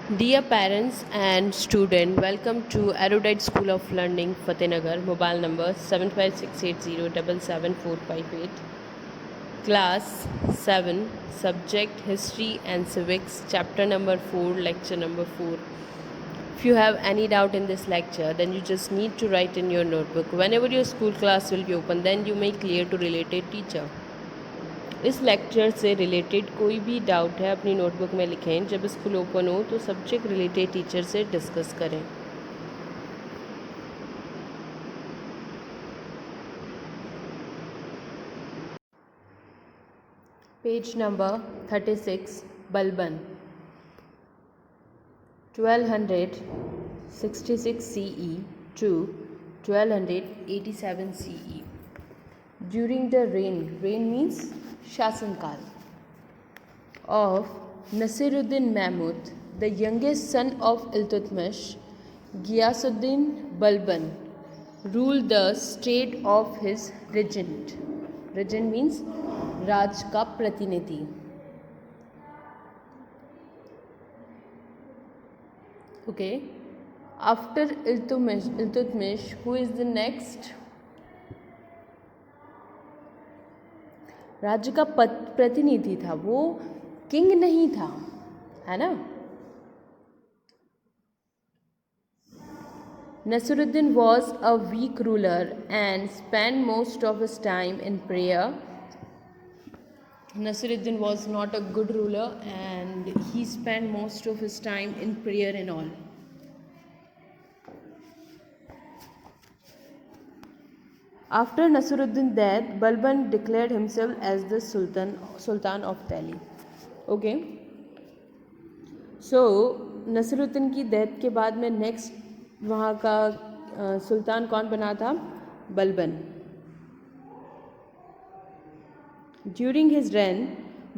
Dear parents and student, welcome to Erudite School of Learning, Fatehnagar. Mobile number 7568077458. Class 7, Subject History and Civics, Chapter number 4, Lecture number 4. If you have any doubt in this lecture, then you just need to write in your notebook. Whenever your school class will be open, then you may clear to related teacher. इस lecture से related कोई भी doubt है अपनी notebook में लिखें. जब school open हो तो सब्जेक्ट रिलेटेड टीचर से डिस्कस करें. Page number 36, Balban 1266 CE to 1287 CE. During the reign means शासनकाल of Nasiruddin Mahmud, the youngest son of Iltutmish, Ghiyasuddin Balban ruled the state of his regent. Regent means राज का प्रतिनिधि. Okay. After Iltutmish, who is the next? राज्य का प्रतिनिधि था, वो king नहीं था, है ना. Nasiruddin was a weak ruler and spent most of his time in prayer. Nasiruddin was not a good ruler and he spent most of his time in prayer and all. After Nasiruddin's death, Balban declared himself as the Sultan of Delhi. Okay. So Naseeruddin की death के बाद में next वहाँ का सुल्तान कौन बना था? Balban. During his reign,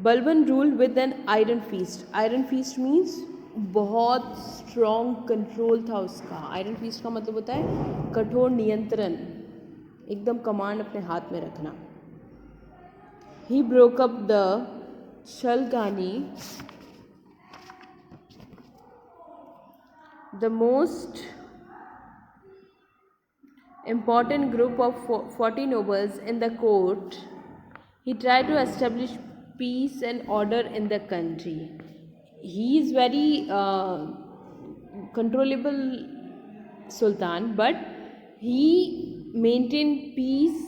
Balban ruled with an iron fist. Iron fist means बहुत स्ट्रॉन्ग कंट्रोल था उसका. आयरन फीस्ट का मतलब होता है कठोर नियंत्रण, एकदम कमांड अपने हाथ में रखना. He broke up the Chalgani, the most important group of 40 nobles in the court. He tried to establish peace and order in the country. He is very controllable sultan, but he maintained peace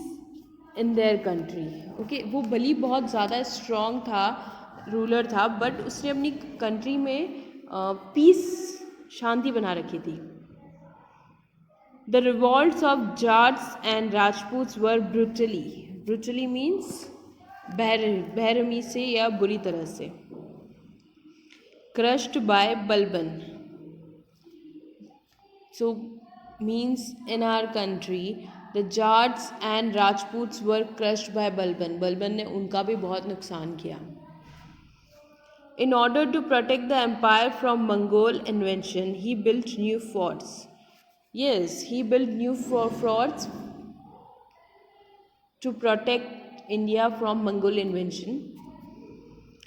in their country. Okay, वो भली बहुत ज़्यादा strong था, ruler था, but उसने अपनी country में piece, शांति बना रखी थी. The revolts of Jats and Rajputs were brutally means बेरहमी से या बुरी तरह से. Crushed by Balban. So means in our country the Jats and Rajputs were crushed by Balban. Balban ने उनका भी बहुत नुकसान किया. In order to protect the empire from Mongol invasion, he built new forts. Yes, he built new forts to protect India from Mongol invasion.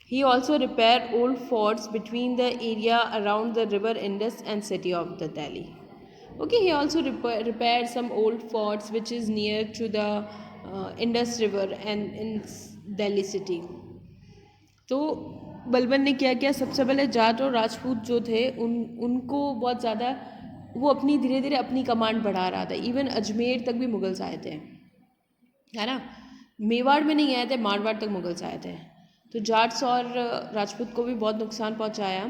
He also repaired old forts between the area around the river Indus and city of the Delhi. Okay, he also repaired some old forts which is near to the Indus river and in Delhi city. तो बलबन ने क्या किया? सबसे पहले जाट और राजपूत जो थे उनको बहुत ज़्यादा वो अपनी धीरे धीरे अपनी कमांड बढ़ा रहा था. इवन अजमेर तक भी मुगल्स आए थे, है ना. मेवाड़ में नहीं आए थे, मारवाड़ तक मुगल्स आए थे. तो जाट्स और राजपूत को भी बहुत नुकसान पहुंचाया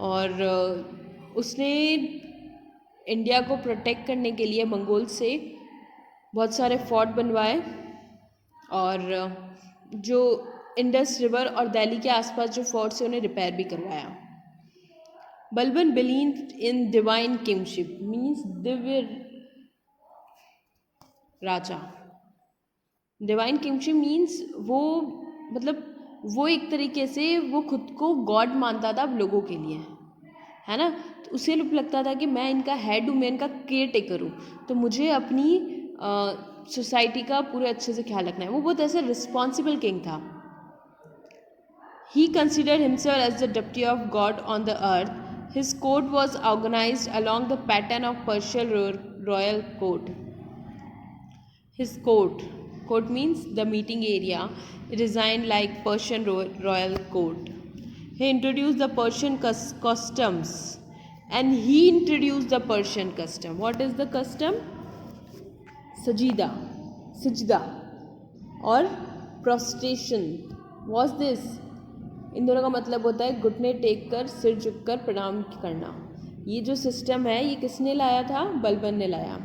और उसने इंडिया को प्रोटेक्ट करने के लिए मंगोल से बहुत सारे फोर्ट बनवाए और जो इंडस रिवर और दिल्ली के आसपास जो फोर्ट्स हैं उन्हें रिपेयर भी करवाया. Balban believed in divine kingship means Divya Raja. Divine kingship means वो मतलब वो एक तरीके से वो खुद को गॉड मानता था लोगों के लिए, है ना. तो उसे लगता था कि मैं इनका हेड हूँ, मैं इनका केयर टेकर हूँ, तो मुझे अपनी सोसाइटी का पूरे अच्छे से ख्याल रखना है. वो बहुत ऐसा रिस्पॉन्सिबल किंग था. He considered himself as the deputy of God on the earth. His court was organized along the pattern of Persian royal court. His court means the meeting area, designed like Persian royal court. He introduced the Persian customs, and he introduced the Persian custom. What is the custom? Sajda और prostration. What's this? इन दोनों का मतलब होता है घुटने take कर, सिर झुक कर प्रणाम करना. ये जो सिस्टम है ये किसने लाया था? बलबन ने लाया.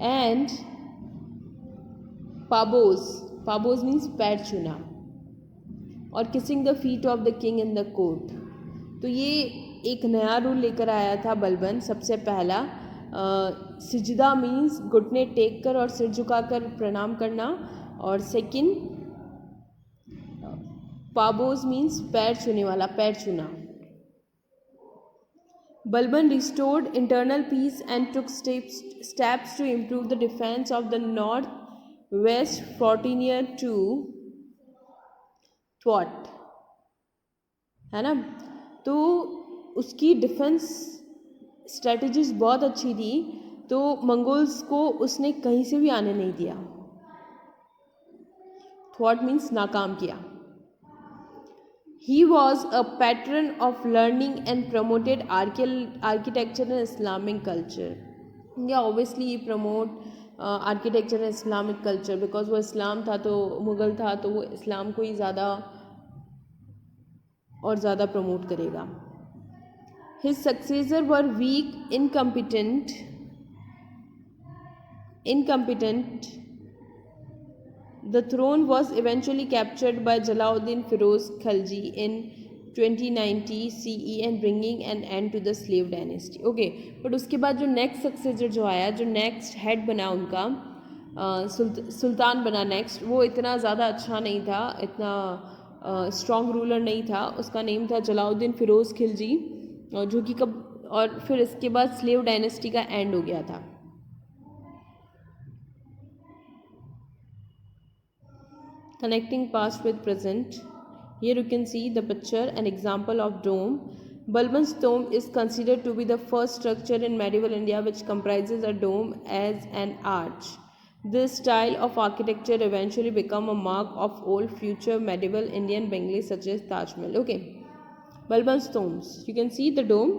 एंड पाबोज मीन्स पैर छूना, और kissing the feet of the king in the court. तो ये एक नया रूल लेकर आया था बलबन. सबसे पहला सिजदा मीन्स घुटने टेक कर और सिर झुकाकर प्रणाम करना, और सेकंड पाबोज मीन्स पैर छूने वाला, पैर छूना. Balban restored internal peace and took steps to improve the defense of the north-west frontier to thwart. है ना? तो उसकी डिफेंस स्ट्रेटजीज बहुत अच्छी थी, तो मंगोल्स को उसने कहीं से भी आने नहीं दिया. थ्वाट मीन्स नाकाम किया. He was a patron of learning and promoted architecture and Islamic culture. Yeah, obviously he promote architecture and Islamic culture because वो इस्लाम था, तो मुग़ल था, तो वो इस्लाम को ही ज़्यादा और ज़्यादा प्रमोट करेगा. His successors were weak, incompetent. The throne was eventually captured by Jalaluddin Firoz Khalji in 2090 CE and bringing an end to the slave dynasty. Okay, but उसके बाद जो नेक्स्ट सक्सेसर जो आया, जो नेक्स्ट हेड बना उनका, सुल्तान बना नेक्स्ट, वो इतना ज़्यादा अच्छा नहीं था, इतना स्ट्रॉन्ग रूलर नहीं था. उसका नेम था जलालुद्दीन फिरोज़ खिलजी, जो कि और फिर इसके बाद स्लेव डायनेस्टी का एंड हो गया था. Connecting past with present. Here you can see the picture, an example of dome. Balban's tomb is considered to be the first structure in medieval India which comprises a dome as an arch. This style of architecture eventually became a mark of all future medieval Indian Bungalows such as Taj Mahal. Okay, Balban's tombs. You can see the dome,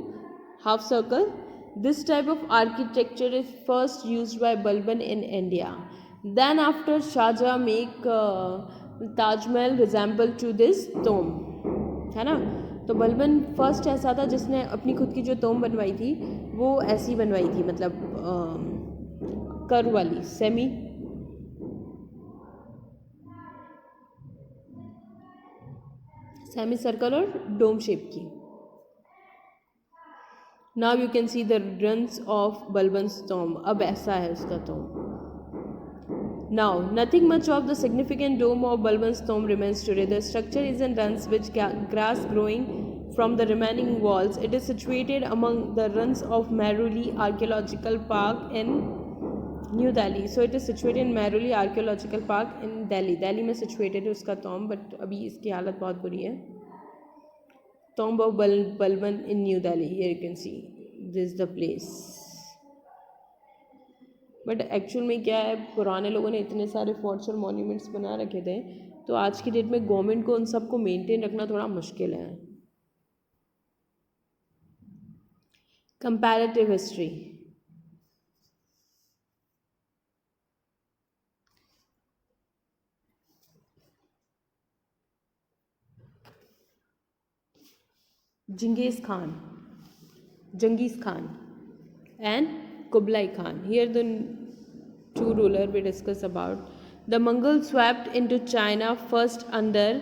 half circle. This type of architecture is first used by Balban in India. Then after Shahjahan make Taj Mahal resemble to this tomb, है ना? तो Balban first ऐसा था जिसने अपनी खुद की जो tomb बनवाई थी वो ऐसी बनवाई थी, मतलब कर्व वाली, सेमी सर्कल और डोम शेप की. Now you can see the ruins of Balban's tomb. अब ऐसा है उसका tomb. Now, nothing much of the significant dome of Balban's tomb remains today. The structure is in ruins with grass growing from the remaining walls. It is situated among the ruins of Mehrauli Archaeological Park in New Delhi. So it is situated in Mehrauli Archaeological Park in Delhi. Delhi में situated है उसका tomb, but अभी इसकी हालत बहुत बुरी है. Tomb of Balban in New Delhi. Here you can see. This is the place. But actual में क्या है, पुराने लोगों ने इतने सारे फोर्ट्स और मॉन्यूमेंट्स बना रखे थे, तो आज की डेट में गवर्नमेंट को उन सबको मेंटेन रखना थोड़ा मुश्किल है. Comparative history. Genghis Khan and Kublai Khan. Here the two rulers we discuss about. The Mongols swept into China first under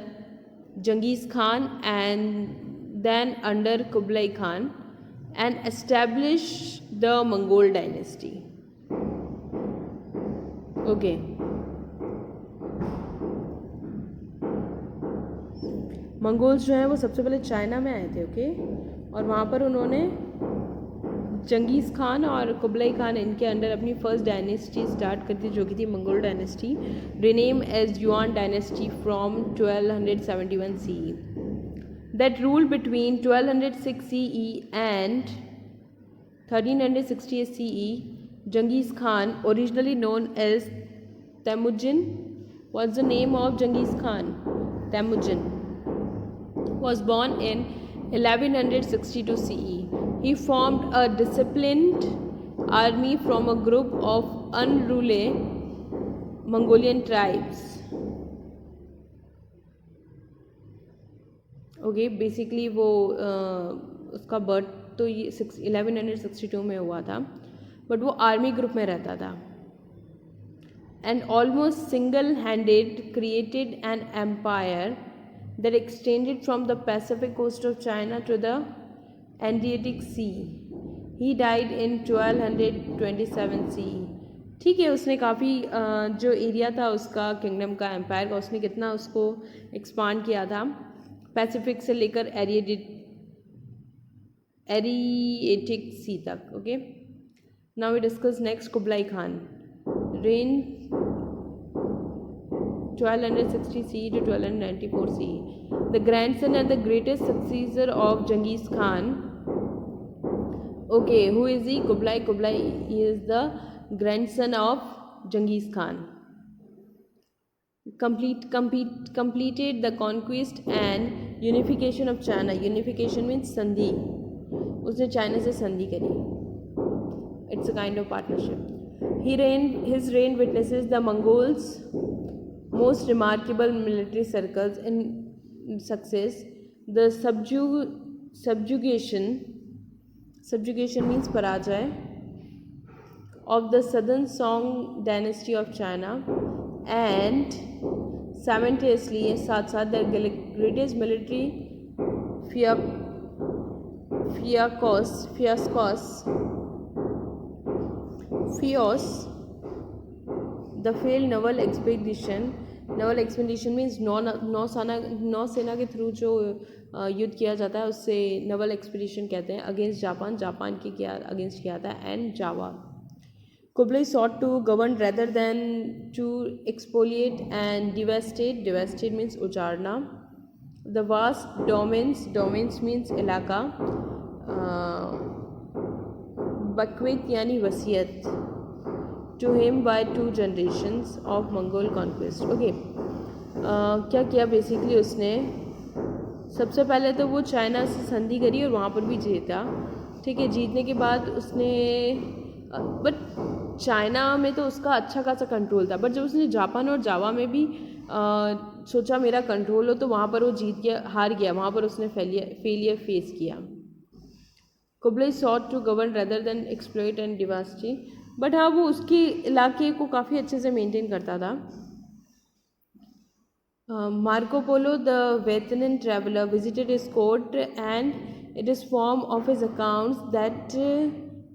Genghis Khan and then under Kublai Khan and established the Mongol dynasty. Okay. Mongols जो हैं वो सबसे पहले China में आए थे. Okay, और वहाँ पर उन्होंने जंगीज़ खान और कुबलाई खान इनके अंडर अपनी फर्स्ट डायनेस्टी स्टार्ट कर दी, जो कि थी Mongol dynasty, rename as Yuan dynasty from 1271 CE. that ruled between 1206 CE and 1360 CE. Genghis Khan, originally known as Temujin. What's the name of Genghis Khan? Temujin. Was born in 1162 CE. He formed a disciplined army from a group of unruly Mongolian tribes. Okay basically वो उसका birth तो ये 1162 में हुआ था, but वो army group में रहता था and almost single handed created an empire that extended from the Pacific coast of China to the Adriatic sea. He died in 1227 C. ठीक है, उसने काफ़ी जो एरिया था उसका किंगडम का एम्पायर का उसने कितना उसको एक्सपांड किया था पैसिफिक से लेकर एरिएटिक सी तक. Okay, now we discuss next Kublai Khan. Reign 1260 CE to 1294 CE. The grandson and the greatest successor of Genghis Khan. Okay, who is he? Kublai. He is the grandson of Genghis Khan. Completed the conquest and unification of China. Unification means संधि. उसने China से संधि करी. It's a kind of partnership. His reign witnesses the Mongols' most remarkable military circles in success. The subjugation means parajay of the southern Song dynasty of China, and simultaneously साथ साथ the greatest military fiascos, the failed naval expedition. Naval expedition means नौसेना के through जो युद्ध किया जाता है उससे naval expedition कहते हैं. अगेंस्ट जापान के अगेंस्ट किया था and Java. Kublai sought to govern rather than to expoliate and devastate. Devastate means उजाड़ना. The vast domains means इलाका. Bequeath यानी वसीयत to him by 2 generations of Mongol conquest. Okay, क्या किया बेसिकली उसने? सबसे पहले तो वो चाइना से संधि करी और वहाँ पर भी जीता. ठीक है, जीतने के बाद उसने बट चाइना में तो उसका अच्छा खासा कंट्रोल था, बट जब उसने जापान और जावा में भी सोचा मेरा कंट्रोल हो तो वहाँ पर वो हार गया. वहाँ पर उसने फेलियर फेस किया. Kublai sought to govern rather than exploit and devastate. But हाँ, वो उसके इलाके को काफ़ी अच्छे से मेंटेन करता था. Marco Polo, the Vietnam traveler, visited his court, and it is form of his accounts that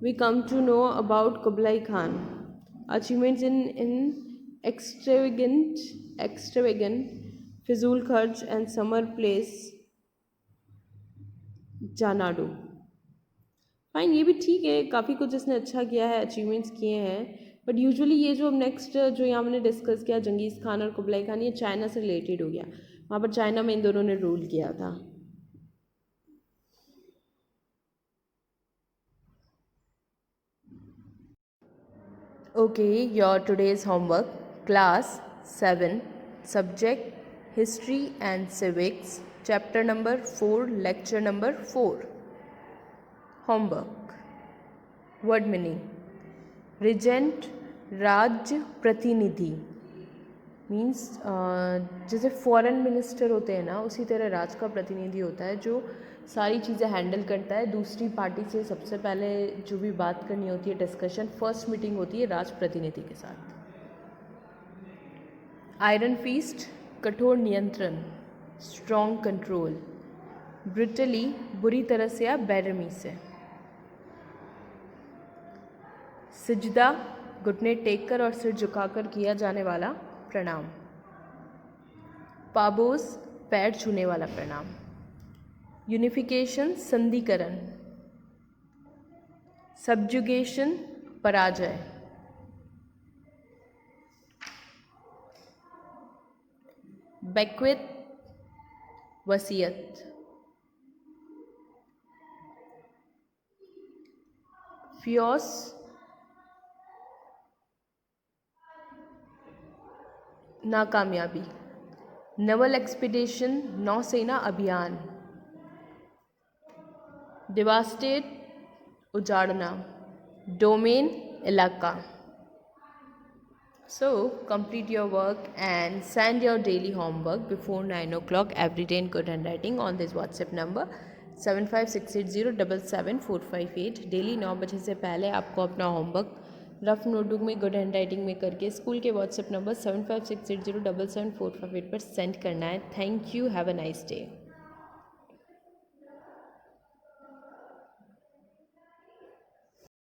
we come to know about Kublai Khan. Achievements in extravagant, Fizul Kharch and summer place, Janadu. Fine, ये भी ठीक है, काफ़ी कुछ इसने अच्छा किया है, अचीवमेंट्स किए हैं. बट यूजुअली ये जो नेक्स्ट जो यहाँ हमने डिस्कस किया जंगीज़ खान और कुबलाई खान, ये चाइना से रिलेटेड हो गया. वहाँ पर चाइना में इन दोनों ने रूल किया था. Okay, your today's homework, class 7, subject history and civics, chapter number 4, lecture number 4. Homework. Word meaning. Regent राज्य प्रतिनिधि मीन्स जैसे फॉरेन मिनिस्टर होते हैं ना, उसी तरह राज का प्रतिनिधि होता है जो सारी चीज़ें हैंडल करता है. दूसरी पार्टी से सबसे पहले जो भी बात करनी होती है, डिस्कशन, फर्स्ट मीटिंग होती है राज प्रतिनिधि के साथ. आयरन फीस्ट कठोर नियंत्रण, स्ट्रॉन्ग कंट्रोल. ब्रुटली बुरी तरह से या बेरहमी से. सिजदा घुटने टेक कर और सिर झुकाकर किया जाने वाला प्रणाम. पाबोस पैर छूने वाला प्रणाम. यूनिफिकेशन संधिकरण. सब्जुगेशन पराजय. बेक्वेथ वसीयत. फ्योस, नाकामयाबी। नवल एक्सपीडिशन, नौसेना अभियान। डिवास्टेट, उजाड़ना। डोमेन, इलाका। So, complete your work and send your daily homework before 9 o'clock every day in good handwriting on this WhatsApp number 7568077458। Daily 9 बजे से पहले आपको अपना होमवर्क रफ नोटबुक में गुड हैंडराइटिंग में करके स्कूल के व्हाट्सएप नंबर 7568077458 पर सेंड करना है। Thank you, have a nice day.